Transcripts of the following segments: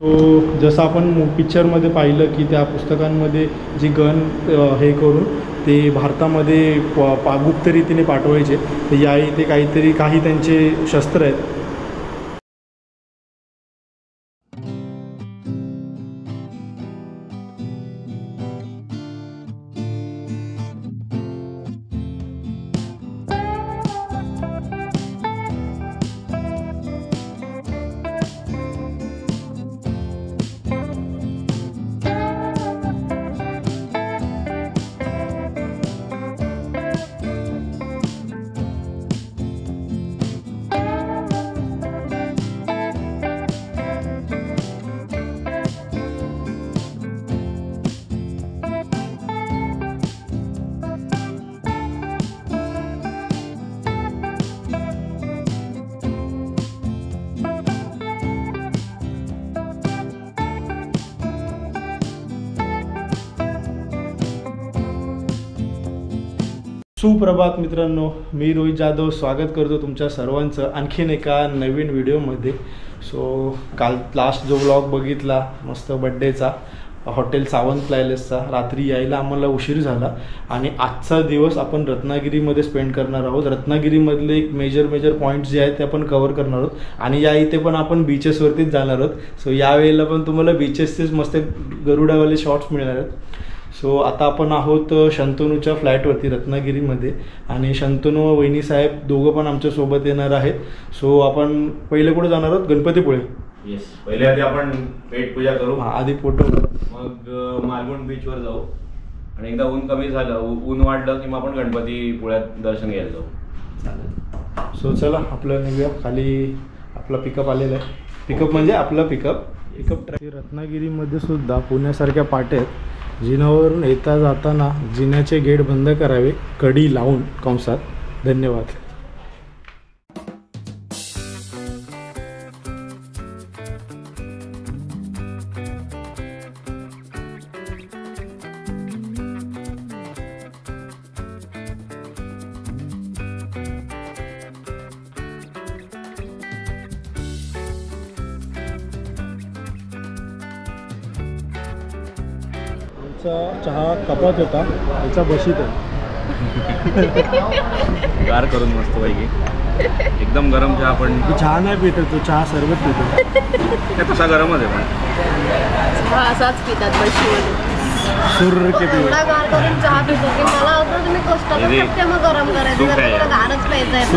तो जसं आपण पिक्चरमध्ये पाहिलं की त्या पुस्तकांमध्ये जी गन हे करून ते भारतामध्ये गुप्त रीतीने पाठवायचे, तर या इथे काही त्यांचे शस्त्र आहेत. सुप्रभात मित्रांनो, मी रोहित जाधव स्वागत करतो तुमच्या सर्वांचं आणखीन एका नवीन व्हिडिओमध्ये. काल लास्ट जो व्लॉग बघितला मस्त बड्डेचा हॉटेल सावंत प्लॅलेसचा, रात्री यायला आम्हाला उशीर झाला आणि आजचा दिवस आपण रत्नागिरीमध्ये स्पेंड करणार आहोत. रत्नागिरीमधले एक मेजर पॉईंट्स जे आहेत ते आपण कव्हर करणार आहोत आणि या इथे पण आपण बीचेसवरतीच जाणार आहोत. यावेळेला पण तुम्हाला बीचेसचेच मस्त गरुडावाले शॉट्स मिळणार आहेत. आता आपण आहोत शंतनूच्या फ्लॅटवरती रत्नागिरीमध्ये आणि शंतनू व वहिनीसाहेब दोघं पण आमच्यासोबत येणार आहेत. आपण पहिले कुठे जाणार आहोत? गणपतीपुळे. येस, पहिले आधी आपण पेट पूजा करू. आधी फोटो, मग मालवण बीचवर जाऊ आणि एकदा ऊन कमी झालं, ऊन वाढलं की मग आपण गणपतीपुळ्यात दर्शन घ्यायला जाऊ. चालेल. चला आपलं निघूया. खाली आपला पिकअप आलेला आहे. पिकअप म्हणजे आपला पिकअप ट्रॅक. रत्नागिरीमध्ये सुद्धा पुण्यासारख्या पाट्या आहेत. जिन्यावरून येता जाताना जिन्याचे गेट बंद करावे, कडी लावून कंसात. धन्यवाद. चहा कपात होता, याचा बशीत आहे. गार करून मस्त पैकी एकदम गरम चहा. पण चहा नाही पित तो, चहा सरबत पितो. तसा गरमच आहे पण असाच पितात बशीवर. सुर के गार करून चहा पितो की मला होतं तुम्ही कष्टात मग गरम करायचं, गारच प्यायचं.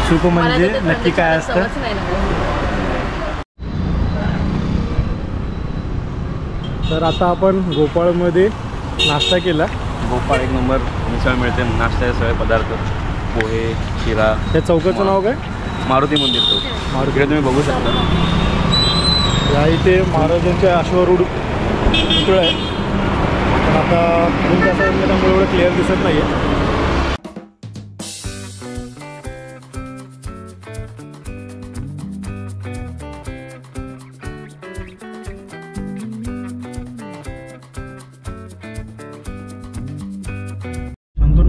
सुप म्हणजे नक्की काय असतं? तर आता आपण गोपाळमध्ये नाश्ता केला. गोपाळ एक नंबर मिसळ मिळते, नाश्त्याचे सगळे पदार्थ, पोहे, शिरा. त्या चौकाचं नाव काय? मारुती मंदिर चौक. मारुतीकडे तुम्ही बघू शकता. या इथे महाराजांच्या अश्वारूढ पुतळा आहे, पण आता ऊन जास्त त्यामुळे एवढं क्लिअर दिसत नाही आहे.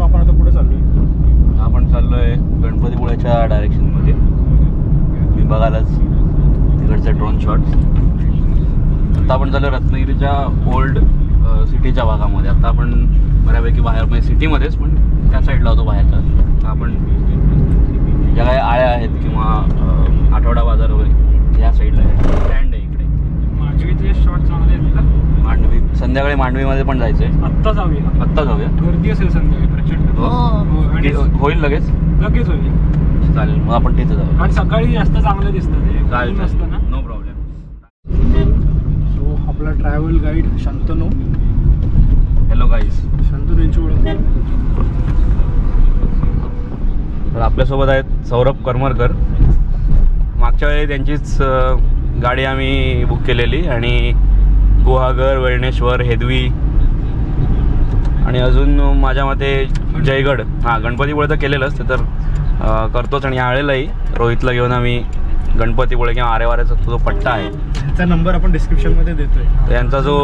आपण आता कुठे चाललोय? आपण चाललोय गणपतीपुळ्याच्या डायरेक्शनमध्ये. मी बघायलाच तिकडचे ड्रोन शॉट्स. आता आपण चाललो रत्नागिरीच्या ओल्ड सिटीच्या भागामध्ये. आता आपण बऱ्यापैकी बाहेर म्हणजे सिटीमध्येच, पण त्या साईडला होतो बाहेरचा. आपण ज्या काही आळ्या आहेत किंवा आठवडा बाजार वगैरे या साईडला आहे. स्टँड आहे इकडे. मांडवीचे शॉट चांगले आहेत का? मांडवी संध्याकाळी मांडवीमध्ये पण जायचं आहे. आत्ता जाऊया. गर्दी असेल संध्याकाळी प्रचंड. होईल लगेच होईल. चालेल, मग आपण तिथे जाऊ. कारण सकाळी जास्त चांगलं दिसतं ते. चालेल, नो प्रॉब्लेम. आपला travel guide Shantanu. Hello guys. Shantanu यांची ओळख. तर आपल्यासोबत आहेत सौरभ करमरकर. मागच्या वेळी त्यांचीच गाडी आम्ही बुक केलेली आणि गुहागर, वेळणेश्वर, हेदवी आणि अजून माझ्या मते जयगड. गणपतीपुळे तर केलेलंच ते तर करतोच. आणि यावेळेलाही रोहितला घेऊन आम्ही गणपतीपुळे किंवा आरेवाऱ्याचा जो पट्टा आहे त्यांचा नंबर आपण डिस्क्रिप्शनमध्ये देतोय. त्यांचा जो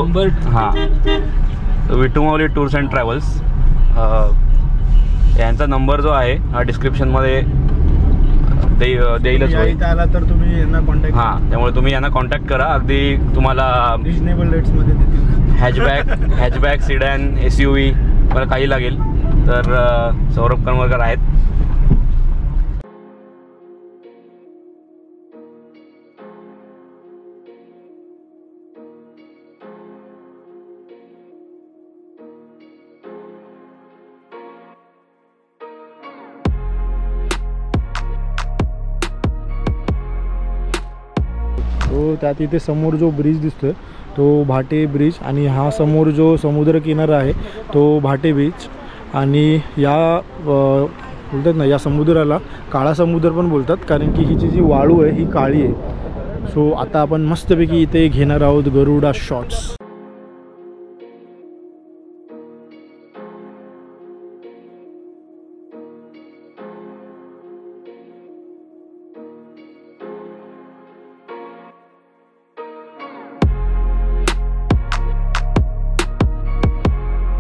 विटुमावली टूर्स अँड ट्रॅव्हल्स यांचा नंबर जो आहे हा डिस्क्रिप्शनमध्ये देईलच होईल. इथे आला तर तुम्ही यांना कॉन्टॅक्ट. हां, त्यामुळे तुम्ही यांना कॉन्टॅक्ट करा. अगदी तुम्हाला रिजनेबल रेट्समध्ये देतील. हॅचबॅक सिडॅन SUV मला काही लागेल तर सौरभ कणवरकर आहेत. तो त्यात इथे समोर जो ब्रिज दिसतोय तो भाटे ब्रिज आणि हा समोर जो समुद्र किनारा आहे तो भाटे बीच. आणि या बोलतात ना या समुद्राला काळा समुद्र पण बोलतात कारण की हिची जी वाळू आहे ही काळी आहे. सो आता आपण मस्तपैकी इथे घेणार आहोत गरुडा शॉट्स.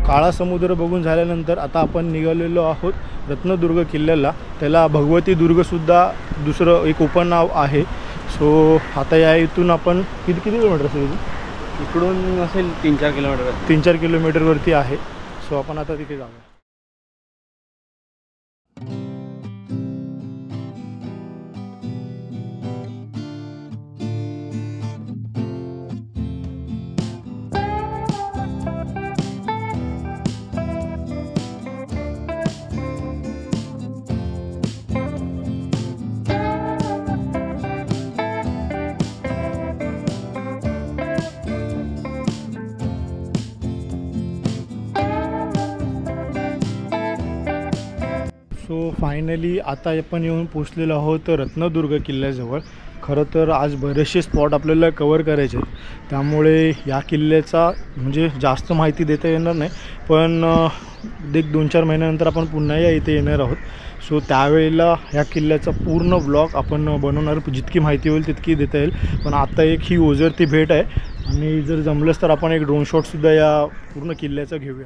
काळा समुद्र बघून झाल्यानंतर आता आपण निघालेलो आहोत रत्नदुर्ग किल्ल्याला. त्याला भगवती दुर्गसुद्धा दुसरं एक उपनाव आहे. सो आता या इथून आपण किती किलोमीटर असेल इकडून असेल 3-4 किलोमीटर. 3-4 किलोमीटरवरती आहे. सो आपण आता तिथे जाऊया. सो फायनली आता आपण येऊन पोचलेलो आहोत रत्नदुर्ग किल्ल्याजवळ. खरं तर आज बरेचसे स्पॉट आपल्याला कवर करायचे त्यामुळे या किल्ल्याचा म्हणजे जास्त माहिती देता येणार नाही. पण एक 2-4 महिन्यानंतर आपण पुन्हा या इथे येणार आहोत. सो त्यावेळेला ह्या किल्ल्याचा पूर्ण ब्लॉग आपण बनवणार. जितकी माहिती होईल तितकी देता येईल. पण आता एक ही ओझरती भेट आहे आणि जर जमलंच तर आपण एक ड्रोन शॉटसुद्धा या पूर्ण किल्ल्याचा घेऊया.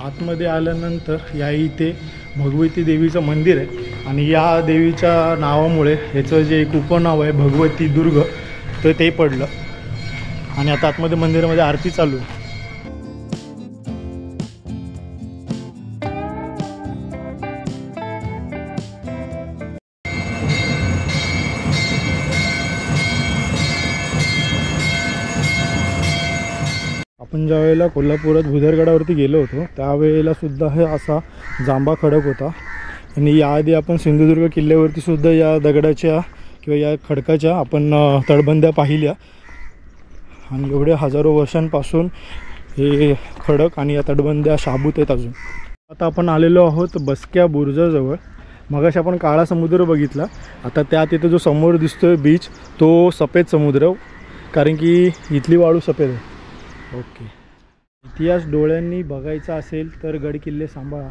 आतमध्ये आल्यानंतर या इथे भगवती देवीचं मंदिर आहे आणि या देवीच्या नावामुळे ह्याचं जे एक उपनाव आहे भगवती दुर्ग तर ते पडलं. आणि आता आतमध्ये मंदिरामध्ये आरती चालू आहे. आपण ज्या वेळेला कोल्हापुरात भुदरगडावरती गेलो होतो त्यावेळेला सुद्धा हे असा जांभा खडक होता. आणि याआधी आपण सिंधुदुर्ग किल्ल्यावरती सुद्धा या दगडाच्या किंवा या खडकाच्या आपण तटबंद्या पाहिल्या. आणि एवढ्या हजारो वर्षांपासून हे खडक आणि या तटबंद्या शाबूत आहेत अजून. आता आपण आलेलो आहोत बसक्या बुरुजाजवळ. मगाशी आपण काळा समुद्र बघितला. आता त्या तिथे जो समोर दिसतोय बीच तो सफेद समुद्र कारण की इथली वाळू सफेद आहे. ओके. इतिहास डोळ्यांनी बघायचा असेल तर गड किल्ले सांभाळा.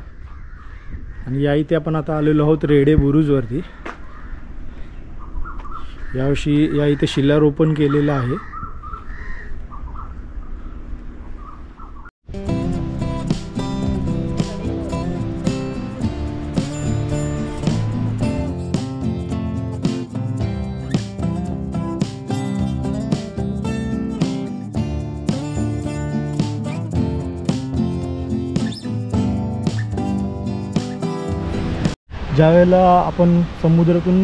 आणि या इथे आपण आता आलेलो आहोत रेडे बुरुजवरती. यावर्षी या इथे शिलारोपण केलेलं आहे. ज्यावेळेला आपण समुद्रातून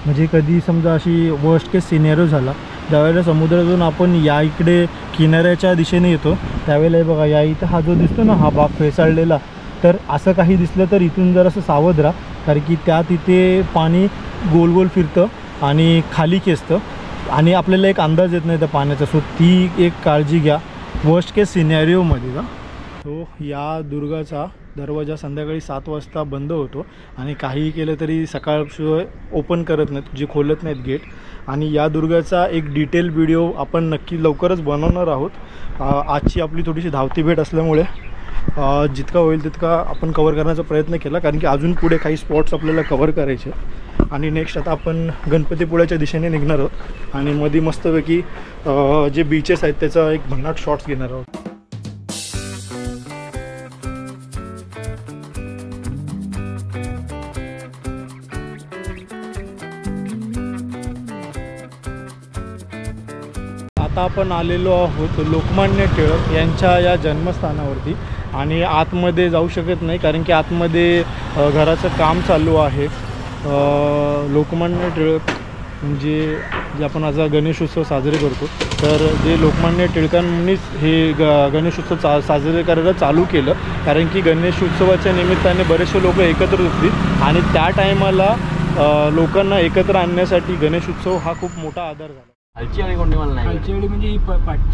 म्हणजे कधी समजा अशी वर्स्ट केस सिनेरिओ झाला ज्यावेळेला समुद्रातून आपण या इकडे किनाऱ्याच्या दिशेने येतो त्यावेळेला बघा या इथं हा जो दिसतो ना हा भाग फेसाळलेला तर असं काही दिसलं तर इथून जरासं सावध राहा कारण की त्यात इथे पाणी गोल गोल फिरतं आणि खाली खेचतं आणि आपल्याला एक अंदाज येत नाही त्या पाण्याचा. सो ती एक काळजी घ्या वर्स्ट केस सिनेरिओमध्ये का. सो या दुर्गाचा दरवाजा संध्याकाळी 7 वाजता बंद होतो आणि काहीही केलं तरी सकाळशिवाय ओपन करत नाहीत जे खोलत नाहीत गेट. आणि या दुर्गाचा एक डिटेल व्हिडिओ आपण नक्की लवकरच बनवणार आहोत. आजची आपली थोडीशी धावती भेट असल्यामुळे जितका होईल तितका आपण कवर करण्याचा प्रयत्न केला कारण की अजून पुढे काही स्पॉट्स आपल्याला कवर करायचे. आणि नेक्स्ट आता आपण गणपतीपुळ्याच्या दिशेने निघणार आहोत आणि मध्ये मस्तपैकी जे बीचेस आहेत त्याचा एक भन्नाट शॉट्स घेणार आहोत. आता आपण आलेलो आहोत लोकमान्य टिळक यांच्या या जन्मस्थानावरती आणि आतमध्ये जाऊ शकत नाही कारण की आतमध्ये घराचं काम चालू आहे. लोकमान्य टिळक म्हणजे जे आपण आज गणेशोत्सव साजरे करतो तर जे लोकमान्य टिळकांनीच हे गणेशोत्सव साजरे करायला चालू केलं कारण की गणेशोत्सवाच्या निमित्ताने बरेचसे लोक एकत्र होतील आणि त्या टायमाला लोकांना एकत्र आणण्यासाठी गणेशोत्सव हा खूप मोठा आधार झाला. खालची आळी कोणती मला नाही. खालची आळी म्हणजे ही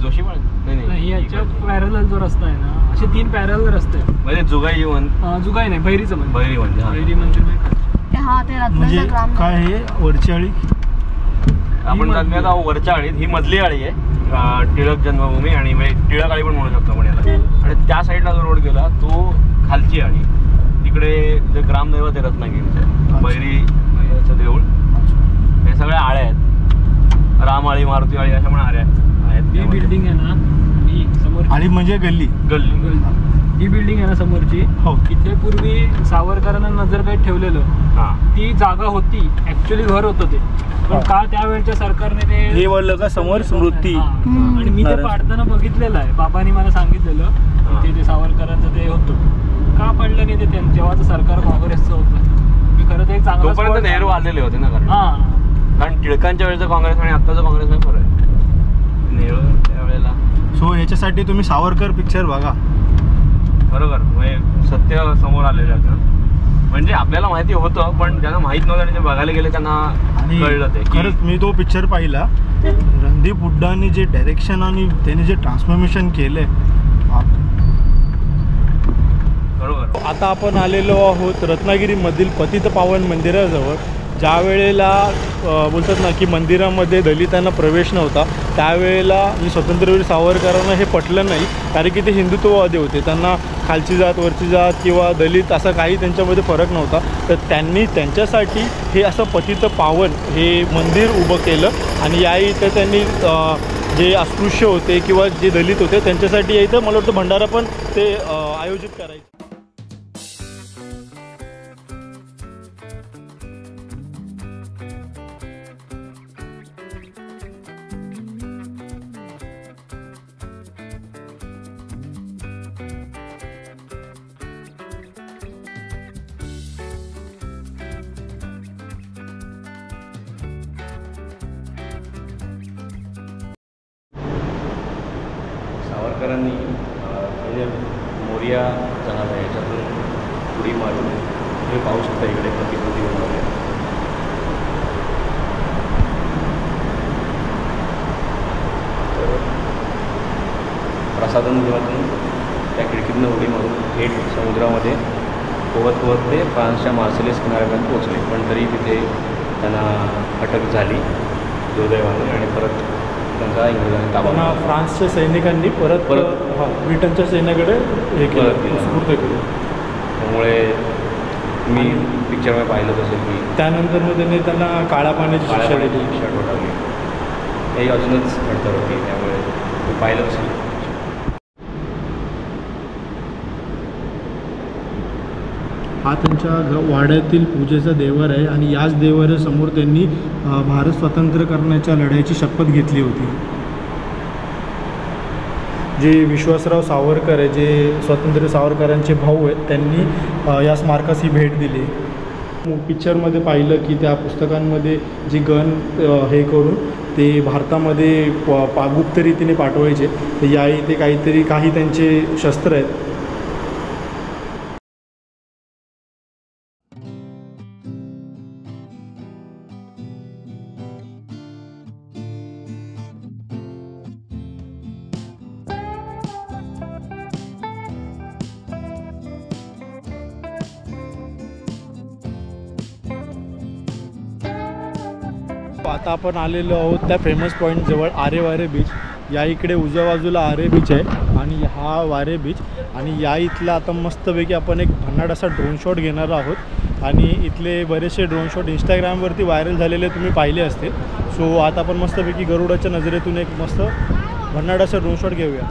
जोशी पण नाही याच्या पॅरलल जो रस्ता आहे ना असे 3 पॅरलल रस्ते आहेत. म्हणजे जुगाई जुगाई नाही बहिरीचं म्हणजे बहिरी म्हणजे बहिरी मंदिर हा ते म्हणजे रत्नाचा ग्राम काय हे वरची आळी आपण सांगूयात वरच्या आळीत ही मधली आळी आहे टिळक जन्मभूमी आणि टिळक आळी पण म्हणू शकतो आपण याला. आणि त्या साईडला जो रोड गेला तो खालची आळी. तिकडे जे ग्रामदैवत आहे रत्नागिरीचं बहिरीचं देऊळ हे सगळ्या आळ्या आहेत. राम आळी मारुती आळी अशा पण आळ्या आहेत. ही बिल्डिंग आहे ना ही समोर आळी म्हणजे गल्ली गल्ली ही बिल्डिंग आहे ना समोरची हो इथे पूर्वी सावरकरांना नजरकैद ठेवलेलं. ती जागा होती ऍक्च्युली घर होतं ते पण का त्यावेळच्या सरकारने ते हे वळलं का समोर स्मृती आणि मी ते पाडताना बघितलेलं आहे. बाबांनी मला सांगितलेलं ते सावरकरांचं ते होतं का पडलं नाही ते तेव्हाचं सरकार काँग्रेसचं होतं. मी खरं ते एक चांगलं तोपर्यंत नेहरू आलेले होते ना कारण टिळकांच्या वेळेचं काँग्रेस आणि आत्ताचं काँग्रेस नाही फरक आहे. नेहरू त्यावेळेला सो याच्यासाठी तुम्ही सावरकर पिक्चर बघा. बरोबर म्हणजे सत्य समोर आलेलं आहे. म्हणजे आपल्याला माहिती होतं पण ज्यांना माहित नव्हतं आणि जे बघायला गेले त्यांना कळलं ते. खरंच मी तो पिक्चर पाहिला. रणदीप हुड्डाने जे डायरेक्शन आणि त्याने जे ट्रान्सफॉर्मेशन केलंय बरोबर. आता आपण आलेलो आहोत रत्नागिरीमधील पतितपावन मंदिराजवळ. ज्या वेळेला बोलतात ना की मंदिरामध्ये दलितांना प्रवेश नव्हता त्यावेळेला स्वातंत्र्यवीर सावरकरांना हे पटलं नाही कारण की ते हिंदुत्ववादी होते. त्यांना खालची जात वरची जात किंवा दलित असा काही त्यांच्यामध्ये फरक नव्हता. तर त्यांनी त्यांच्यासाठी हे असं पतितपावन हे मंदिर उभं केलं आणि या इथं त्यांनी जे अस्पृश्य होते किंवा जे दलित होते त्यांच्यासाठी या इथं मला वाटतं भंडारा पण ते आयोजित करायचे. सावरकरांनी मोरिया जहाज आहे याच्यातून उडी मारून तुम्ही पाहू शकता इकडे प्रतिकृती बनवली. प्रसाधनगृहातून त्या खिडकीतून उडी मारून थेट समुद्रामध्ये पोहत ते फ्रान्सच्या मार्सेलेस किनाऱ्यापर्यंत पोहोचले. पण तरी तिथे त्यांना अटक झाली दुर्दैवाने आणि परत त्यांचा इंग्रजांनी ताबा. फ्रान्सच्या सैनिकांनी परत ब्रिटनच्या सैन्याकडे हे केलं सुपूर्द केलं. त्यामुळे मी पिक्चरमध्ये पाहिलं असेल की त्यानंतर मग त्यांनी त्यांना काळ्या पाण्याची शिक्षा दिली. शिक्षा ठोठावली. हे अजूनच घडतं होती त्यामुळे मी पाहिलं असेल. हा त्यांच्या वाड्यातील पूजेचा देवर आहे आणि याच देवाऱ्यासमोर त्यांनी भारत स्वतंत्र करण्याच्या लढ्याची शपथ घेतली होती. जे विश्वासराव सावरकर आहे जे स्वातंत्र्य सावरकरांचे भाऊ आहेत त्यांनी या स्मारकास ही भेट दिली. पिक्चरमध्ये पाहिलं की त्या पुस्तकांमध्ये जी गन हे करून ते भारतामध्ये गुप्त रीतीने पाठवायचे. तर या इथे काही त्यांचे शस्त्र आहेत. आता आपण आलेलो आहोत त्या फेमस पॉईंटजवळ आरे वारे बीच. या इकडे उजव्या बाजूला आरे बीच आहे आणि हा वारे बीच. आणि या इथला आता मस्तपैकी आपण एक भन्नाट असा ड्रोन शॉट घेणार आहोत आणि इथले बरेचसे ड्रोन शॉट इंस्टाग्रामवरती व्हायरल झालेले तुम्ही पाहिले असतील. सो आता आपण मस्तपैकी गरुडाच्या नजरेतून एक मस्त भन्नाट असा ड्रोन शॉट घेऊया.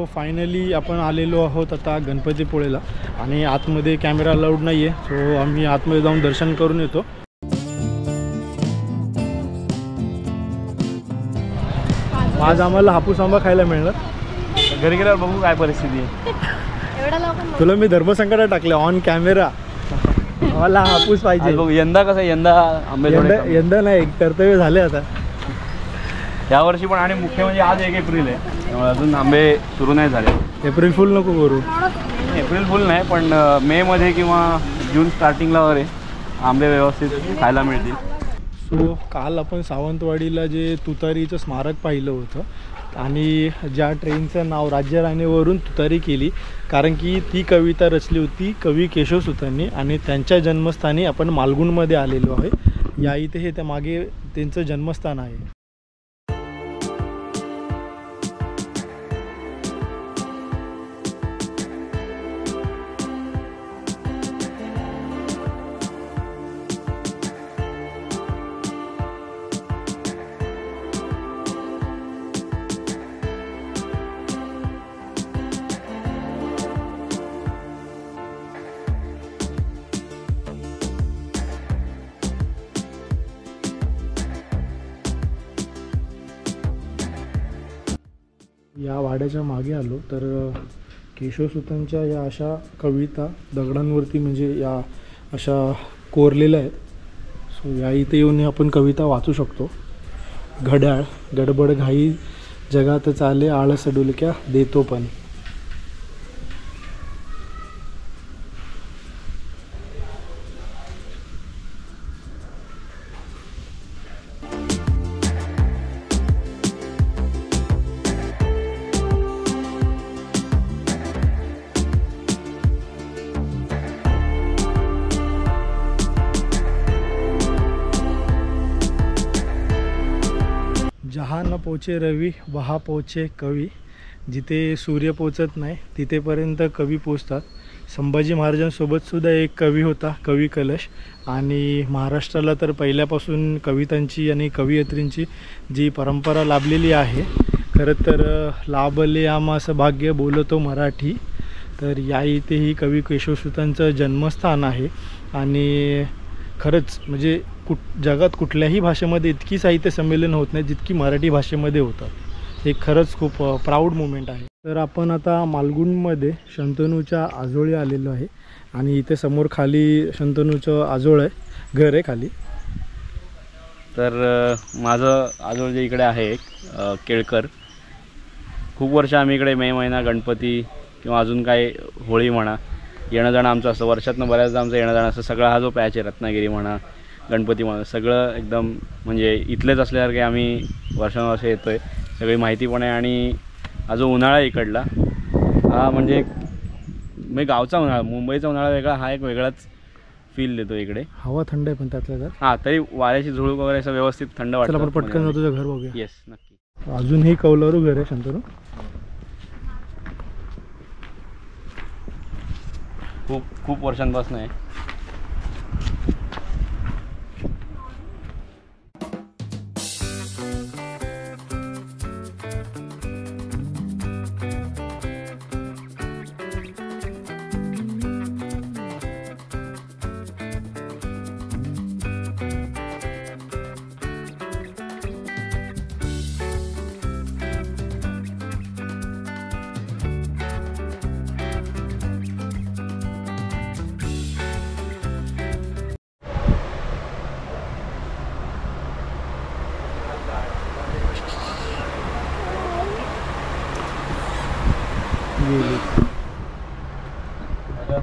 सो फायनली आपण आलेलो आहोत आता गणपतीपुळेला आणि आतमध्ये कॅमेरा अलाउड नाही आहे. सो आम्ही आतमध्ये जाऊन दर्शन करून येतो. आज आम्हाला हापूस आंबा खायला मिळणार. घरी गेल्यावर बघू काय परिस्थिती आहे. एवढा लवकर तुला मी धर्मसंकटात टाकले ऑन कॅमेरा. मला हापूस पाहिजे. यंदा कसं यंदा आंबे यंदा नाही, कर्तव्य झाले आता यावर्षी पण. आणि मुख्य म्हणजे आज 1 एप्रिल आहे, त्यामुळे अजून आंबे सुरू नाही झाले. एप्रिल फुल नको करू. एप्रिल फुल नाही, पण मे मध्ये किंवा जून स्टार्टिंगला वगैरे आंबे व्यवस्थित खायला मिळतील. सो काल आपण सावंतवाडीला जे तुतारीचं स्मारक पाहिलं होतं आणि ज्या ट्रेनचं नाव राज्य राणीवरून तुतारी केली, कारण की ती कविता रचली होती कवी केशवसुतांनी आणि त्यांच्या जन्मस्थानी आपण मालगुणमध्ये आलेलो आहे. या इथे हे त्या मागे त्यांचं जन्मस्थान आहे. या वाड्याच्या मागे आलो तर केशवसुतांच्या या अशा कविता दगडांवरती म्हणजे या अशा कोरलेल्या आहेत. सो या इथे येऊन आपण कविता वाचू शकतो. घड्याळ गडबड घाई जगात चाले आळस डुलक्या देतो पण. जहाँ न पोचे रवी वहा पोचे कवी. जिथे सूर्य पोचत नाही तिथेपर्यंत कवी पोचतात. संभाजी महाराजांसोबतसुद्धा एक कवी होता, कवी कलश. आणि महाराष्ट्राला तर पहिल्यापासून कवितांची आणि कवयित्रींची जी परंपरा लाभलेली आहे. खरं तर लाभले आम्हास भाग्य बोलतो मराठी. तर या इथेही कवी केशवसुतांचं जन्मस्थान आहे. आणि खरंच म्हणजे जगात कुठल्याही भाषेमध्ये इतकी साहित्य संमेलन होत नाही जितकी मराठी भाषेमध्ये होतं. हे खरंच खूप प्राऊड मोमेंट आहे. तर आपण आता मालगुणमध्ये शंतनूच्या आजोळी आलेलो आहे आणि इथे समोर खाली शंतनूचं आजोळ आहे, घर आहे खाली. तर माझं आजोळ जे इकडे आहे केळकर. खूप वर्ष आम्ही इकडे मे महिना गणपती किंवा अजून काय होळी म्हणा येणं जाणं आमचं असतं. वर्षातनं बऱ्याचदा आमचं येणं जाणं असं. सगळा हा जो पॅच आहे रत्नागिरी म्हणा गणपती म्हणा सगळं एकदम म्हणजे इथलेच असल्यासारखे आम्ही वर्षानुवर्ष येतो आहे. सगळी माहिती पण आहे. आणि हा जो उन्हाळा इकडला हा म्हणजे गावचा उन्हाळा, मुंबईचा उन्हाळा वेगळा, हा एक वेगळाच फील देतो इकडे. हवा थंड आहे पण त्यातल्या त्यात. हां, तरी वाऱ्याची झुळूक वगैरे असं व्यवस्थित थंड वाटतं. आपण पटकन जातो तुझं घर बघूया. येस नक्की. अजूनही कौलारू घर आहे शंतनू. खूप वर्षांपासून आहे.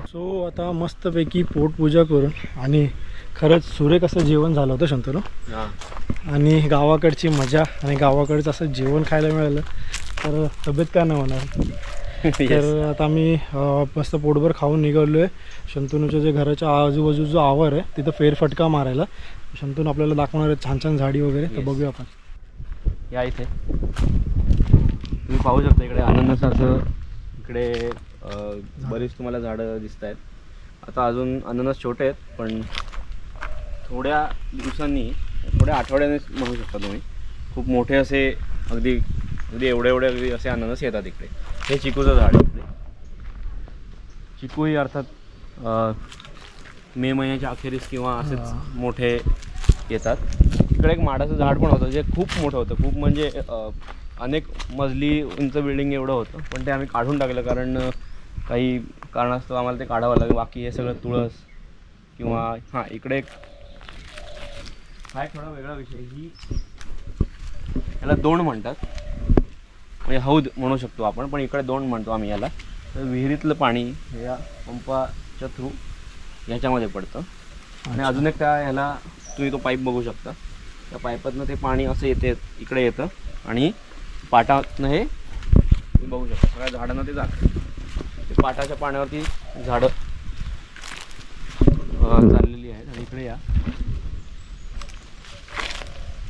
सो आता मस्तपैकी पोटपूजा करून आणि खरंच सुरेख असं जेवण झालं होतं शंतनू. आणि गावाकडची मजा आणि गावाकडचं असं जेवण खायला मिळालं तर तब्येत काय नाही होणार. तर आता आम्ही मस्त पोटभर खाऊन निघालो आहे. शंतनूच्या जे घराच्या आजूबाजूचं जो आवर आहे तिथं फेरफटका मारायला. शंतनू आपल्याला दाखवणार आहे छान छान झाडी वगैरे. तर बघूया आपण. या इथे तुम्ही पाहू शकता इकडे अननसाचं इकडे बरीच तुम्हाला झाडं दिसत आहेत. आता अजून अननस छोटे आहेत पण थोड्या दिवसांनी, थोड्या आठवड्याने म्हणू शकता तुम्ही, खूप मोठे असे अगदी एवढे अगदी असे अननस येतात इकडे. हे चिकूचं झाड आहे इकडे. चिकू ही अर्थात मे महिन्याच्या अखेरीस किंवा असेच मोठे येतात. इकडे एक माडाचं झाड पण होतं जे खूप मोठं होतं, खूप म्हणजे अनेक मजली उंच बिल्डिंग एवढं होतं, पण ते आम्ही काढून टाकलं कारण काही कारणास्तव आम्हाला ते काढावं लागलं. बाकी हे सगळं तुळस किंवा हां इकडे एक हा एक थोडा वेगळा विषय, ही याला दोंड म्हणतात, म्हणजे हौद म्हणू शकतो आपण, पण इकडे दोंड म्हणतो आम्ही याला. तर विहिरीतलं पाणी हे या पंपाच्या थ्रू ह्याच्यामध्ये पडतं आणि अजून एक त्या ह्याला तुम्ही तो पाईप बघू शकता, त्या पाईपातनं ते पाणी असं येते इकडे येतं आणि पाटातनं हे बघू शकता सगळ्या झाडांना ते जातं. ते पाटाच्या पाण्यावरती झाडं चाललेली आहेत आणि इकडे या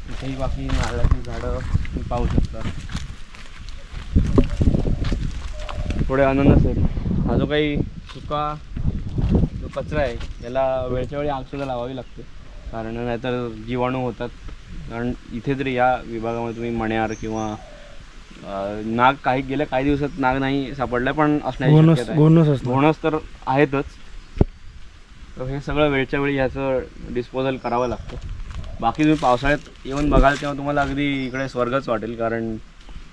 इथेही बाकी नारळाची झाडं तुम्ही पाहू शकता. थोडे अननस आहेत. हा जो काही सुका जो कचरा आहे याला वेळच्या वेळी आगसुद्धा लावावी लागते, कारण नाहीतर जीवाणू होतात. कारण इथे तरी या विभागामध्ये तुम्ही मण्यार किंवा नाग गेल्या काही दिवसात नाग नाही सापडला, पण असण्याची शक्यता आहे. घोणस तर आहेतच. तर हे सगळं वेळच्या वेळी ह्याचं डिस्पोजल करावं लागतं. बाकी तुम्ही पावसाळ्यात येऊन बघाल तेव्हा तुम्हाला अगदी इकडे स्वर्गच वाटेल, कारण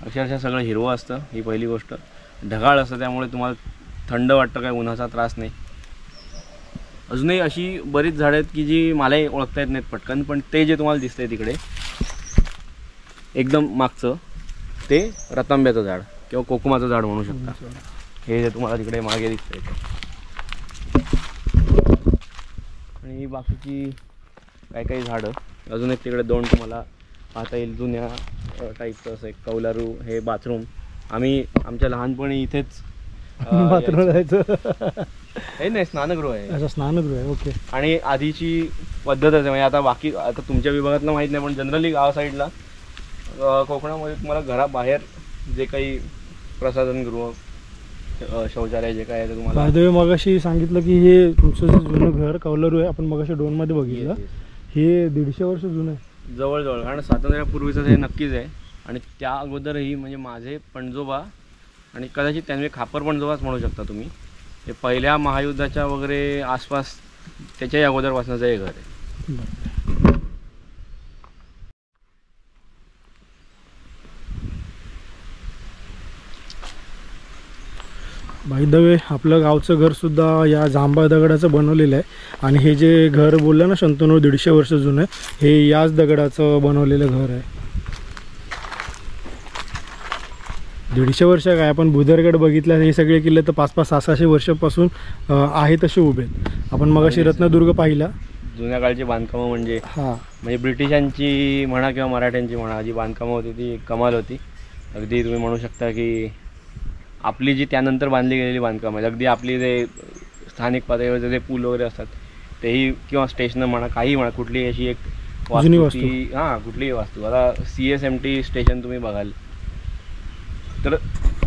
अक्षरशः सगळं हिरवं असतं. ही पहिली गोष्ट. ढगाळ असतं त्यामुळे तुम्हाला थंड वाटतं, काही उन्हाचा त्रास नाही. अजूनही अशी बरीच झाडं आहेत की जी मलाही ओळखता येत नाहीत पटकन, पण ते जे तुम्हाला दिसतंय तिकडे एकदम मागचं ते रतांब्याचं झाड किंवा कोकमाचं झाड म्हणू शकता. हे जे तुम्हाला तिकडे मागे दिसतंय आणि बाकीची काही झाडं अजून एक तिकडे दोन तुम्हाला पाहता येईल. जुन्या टाईपचं असं एक कौलारू, हे बाथरूम. आम्ही आमच्या लहानपणी इथेच बाथरूम जायचं. हे नाही स्नानगृह आहे. अच्छा स्नानगृह आहे. ओके. आणि आधीची पद्धतच आहे, म्हणजे आता तुमच्या विभागातलं माहीत नाही, पण जनरली गाव साईडला कोकणामध्ये तुम्हाला घराबाहेर जे काही प्रसाधनगृह शौचालय जे काय आहे ते तुम्हाला. मगाशी सांगितलं की हे तुमचं जे जुनं घर कौलारू आहे, आपण मगाशी ड्रोनमध्ये बघितलं, हे 150 वर्ष जुनं आहे जवळजवळ. कारण स्वातंत्र्यापूर्वीचं हे नक्कीच आहे. आणि त्या अगोदरही म्हणजे माझे पणजोबा आणि कदाचित त्यांनी खापर पणजोबाच म्हणू शकता तुम्ही, हे पहिल्या महायुद्धाच्या वगैरे आसपास त्याच्याही अगोदरपासूनचं हे घर आहे. बाय द वे आपलं गावचं घरसुद्धा या जांभा दगडाचं बनवलेलं आहे. आणि हे जे घर बोललं ना शंतनू 150 वर्ष जुनं आहे, हे याच दगडाचं बनवलेलं घर आहे. 150 वर्ष काय, आपण भुदरगड बघितला, हे सगळे किल्ले तर 500-600 वर्षापासून आहे तसे उभे आहेत. आपण मगाशी रत्नदुर्ग पाहिला. जुन्या काळची बांधकामं म्हणजे ब्रिटिशांची म्हणा किंवा मराठ्यांची म्हणा, जी बांधकामं होती ती कमाल होती. अगदी तुम्ही म्हणू शकता की आपली जी त्यानंतर बांधली गेलेली बांधकामं आहेत, अगदी आपली जे स्थानिक पातळीवरचे जे पूल वगैरे असतात तेही, किंवा स्टेशनं म्हणा, काही म्हणा, कुठलीही अशी एक वास्तू, हां कुठलीही वास्तू. आता CSMT स्टेशन तुम्ही बघाल तर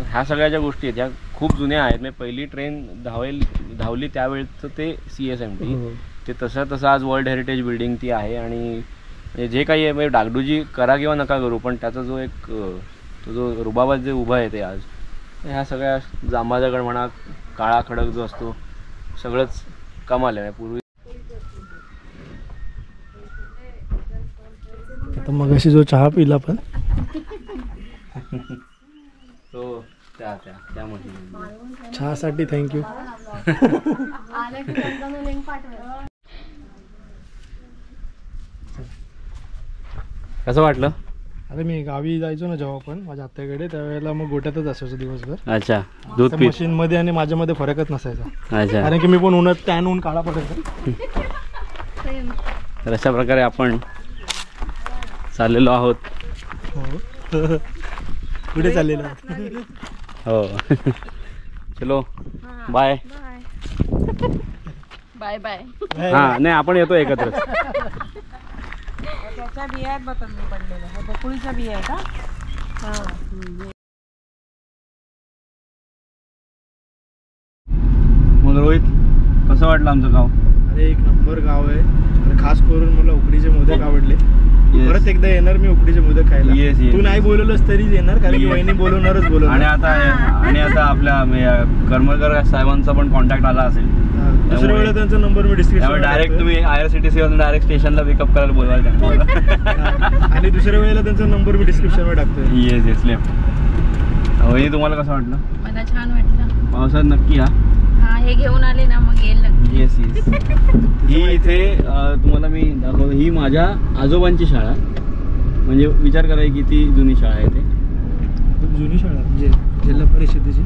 ह्या सगळ्या ज्या गोष्टी आहेत ह्या खूप जुन्या आहेत. म्हणजे पहिली ट्रेन धावली त्यावेळेचं ते CSMT, ते तसं आज वर्ल्ड हेरिटेज बिल्डिंग ती आहे. आणि जे काही आहे म्हणजे डागडुजी करा किंवा नका करू, पण त्याचा जो एक तो जो रुबाबात जे उभा आहे ते आज, ह्या सगळ्या जांभा दगड म्हणा, काळा खडक जो असतो, सगळंच कमाल आहे. पूर्वी आता मगाशी जो चहा पिला पण तो त्यामध्ये चहासाठी थँक्यू. कसं वाटलं? अरे मी गावी जायचो ना जेव्हा पण माझ्या आत्याकडे, त्यावेळेला मग गोट्यातच असायचो दिवसभर. अच्छा. दूध पीत मशीन मध्ये आणि माझ्यामध्ये फरकच नसायचा. अच्छा. कारण की मी पण उन्हात टॅन होऊन काळा पडायचा. तर अशा प्रकारे आपण चाललेलो आहोत. कुठे चाललेलो? हो. चलो बाय बाय बाय. हां नाही आपण येतो एकत्र. त्याच्या बिया आहेत बघ मी पडलेल्या, बकुळीच्या बिया आहे का? मग रोहित कसं वाटलं आमचं गाव? अरे एक नंबर गाव आहे. खास करून मला उकडीचे मोदक आवडले. परत एकदा येणार मी उकडीचे मोदक खायला. Yes, yes. तू नाही बोलवलंस तरी येणार, कारण की वहिनी बोलवणारच आणि बोलवणार. आता आपल्या करमळकर साहेबांचा पण कॉन्टॅक्ट आला असेल. दुसऱ्या वेळेला त्यांचा नंबर मी डिस्क्रिप्शन डायरेक्ट तुम्ही IRCTC वरून डायरेक्ट स्टेशनला पिकअप करायला बोलवाल त्यांना. आणि दुसऱ्या वेळेला त्यांचा नंबर मी डिस्क्रिप्शन वर टाकतोय. येस वहिनी तुम्हाला कसं वाटलं? मला छान वाटलं. पावसात नक्की या. हा हे घेऊन आले ना मग येईल नक्की. येस ही इथे तुम्हाला मी दाखवतो. ही माझ्या आजोबांची शाळा. म्हणजे विचार करा किती जुनी शाळा आहे ते. खूप जुनी शाळा म्हणजे जिल्हा परिषदेची.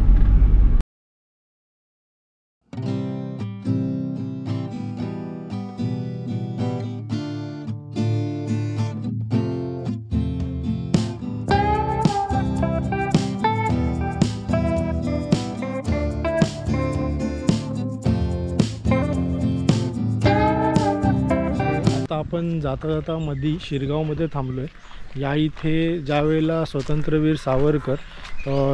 आपण जाता जाता मधी शिरगावमध्ये थांबलो आहे. या इथे ज्या वेळेला स्वातंत्र्यवीर सावरकर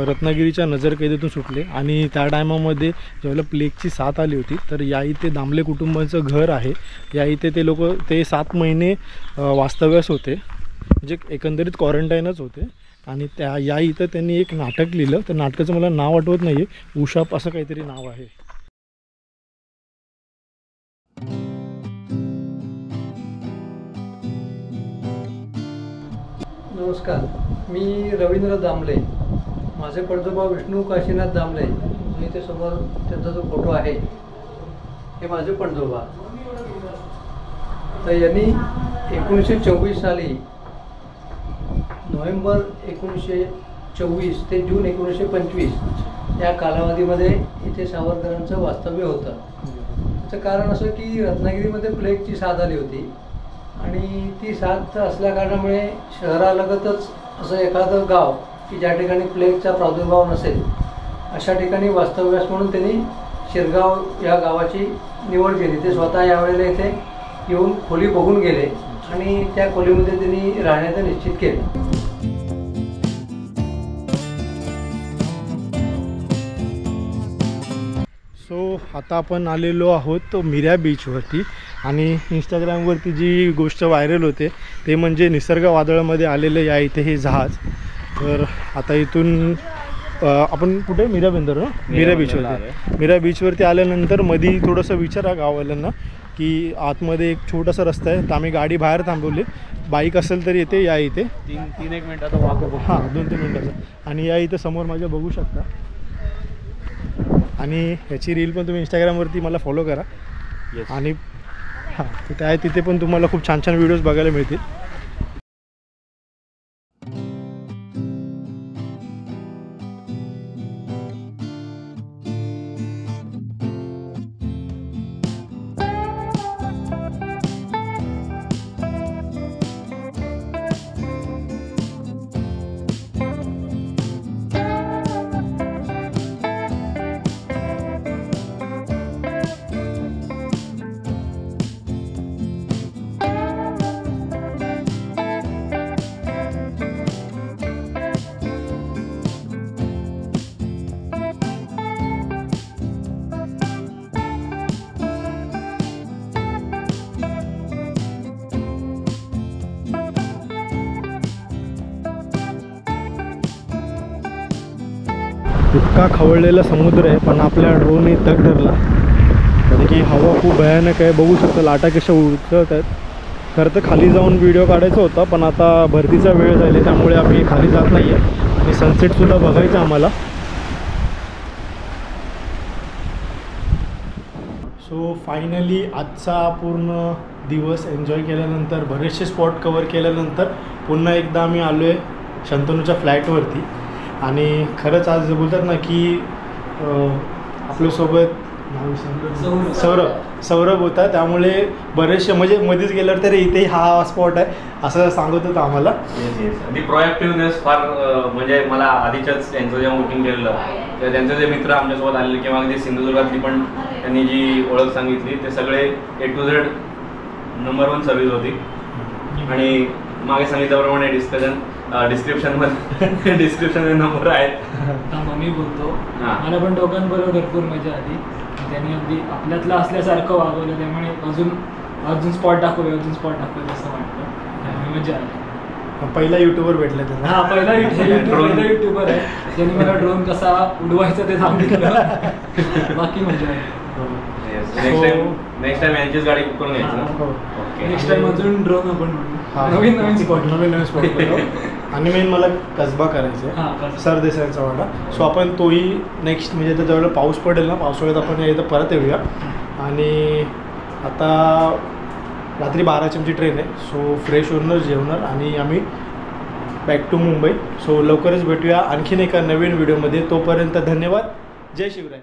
रत्नागिरीच्या नजरकैदेतून सुटले आणि त्या टायमामध्ये ज्यावेळेला प्लेगची साथ आली होती, तर या इथे दामले कुटुंबाचं घर आहे. या इथे ते लोक 7 महिने वास्तव्यास होते, म्हणजे एकंदरीत क्वारंटाईनच होते. आणि या इथं त्यांनी एक नाटक लिहिलं. तर नाटकाचं मला नाव आठवत नाही आहे, उशाप असं काहीतरी नाव आहे. नमस्कार, मी रवींद्र दामले. माझे पणजोबा विष्णू काशीनाथ दामले जो इथे समोर त्यांचा जो फोटो आहे हे माझे पणजोबा. तर यांनी 1924 साली नोव्हेंबर 1924 ते जून 1925 या कालावधीमध्ये इथे सावरकरांचं वास्तव्य होतं. त्याचं कारण असं की रत्नागिरीमध्ये प्लेगची साथ आली होती आणि ती साथ असल्या कारणामुळे शहरालगतच असं एखादं गाव की ज्या ठिकाणी प्लेगचा प्रादुर्भाव नसेल अशा ठिकाणी वास्तव्यास म्हणून त्यांनी शिरगाव या गावाची निवड केली. ते स्वतः यावेळेला इथे येऊन खोली बघून गेले आणि त्या खोलीमध्ये त्यांनी राहण्याचं निश्चित केलं. सो आता आपण आलेलो आहोत मिऱ्या बीचवरती. आणि इंस्टाग्रामवरती जी गोष्ट व्हायरल होते ते म्हणजे निसर्ग वादळामध्ये आलेलं या इथे हे जहाज. तर आता इथून आपण कुठे मिऱ्या बीचवरती मिऱ्या बीचवरती आल्यानंतर मध्ये थोडंसं विचारा गाववाल्यांना की आतमध्ये एक छोटासा रस्ता आहे. तर आम्ही गाडी बाहेर थांबवली. बाईक असेल तर येते या इथे 3-1 मिनिटाचा वॉक. हां 2-3 मिनिटाचा. आणि या इथे समोर माझ्या बघू शकता. आणि ह्याची रील पण तुम्ही इंस्टाग्रामवरती मला फॉलो करा. आणि हां तिथे तिथे पण तुम्हाला खूप छान छान व्हिडिओज बघायला मिळतील. इतका खवळलेला समुद्र आहे पण आपल्या ड्रोनने तग धरला. कारण की हवा खूप भयानक आहे. बघू शकता लाटा कशा उडत आहेत. खरं तर खाली जाऊन व्हिडिओ काढायचा होता पण आता भरतीचा वेळ झाला त्यामुळे आम्ही खाली जात नाही आहे. आणि सनसेटसुद्धा बघायचा आम्हाला. सो फायनली आजचा पूर्ण दिवस एन्जॉय केल्यानंतर बरेचसे स्पॉट कवर केल्यानंतर पुन्हा एकदा आम्ही आलो आहे शंतनूच्या फ्लॅटवरती. आणि खरंच आज बोलतात ना की आपल्यासोबत सौरभ होता. त्यामुळे बरेचसे म्हणजे मध्येच गेल्यावर तरी इथे हा स्पॉट आहे असं सांगत होतं आम्हाला. ती प्रोएक्टिव्हनेस फार म्हणजे मला आधीच्याच त्यांचं जेव्हा बुकिंग केलेलं तेव्हा त्यांचे जे मित्र आमच्यासोबत आलेले किंवा अगदी सिंधुदुर्गातली पण त्यांनी जी ओळख सांगितली ते सगळे A to Z number 1 service होती. आणि मागे सांगितल्याप्रमाणे डिस्क्रिप्शनमध्ये नंबर आहेत. मी बोलतो मला पण दोघांबरोबर भरपूर मजा आली. त्यांनी अगदी आपल्यातलं असल्यासारखं वागवलं त्यामुळे अजून स्पॉट दाखवूया असं वाटतं. मजा आली. पहिला युट्यूबर भेटला त्यांना. हा पहिला युट्यूबर आहे ज्यांनी मला ड्रोन कसा उडवायचा ते सांगितलं. बाकी मजा आहे. नेक्स्ट टाइम यांचीच गाडी बुक करून घ्यायची ना. हो. नेक्स्ट टाइम अजून ड्रोन आपण हा. नवीन स्पॉट नवीन स्पॉट आणि मेन मला कसबा करायचा हा, आहे कसबा. सरदेसाईचा वाडा. सो आपण तोही नेक्स्ट म्हणजे आता जेवढा पाऊस पडेल ना पावसाळ्यात आपण इथं परत येऊया. आणि आता रात्री 12ची आमची ट्रेन आहे. सो फ्रेश होणार जेवणार आणि आम्ही बॅक टू मुंबई. सो लवकरच भेटूया आणखीन एका नवीन व्हिडिओमध्ये. तोपर्यंत धन्यवाद. जय शिवराय.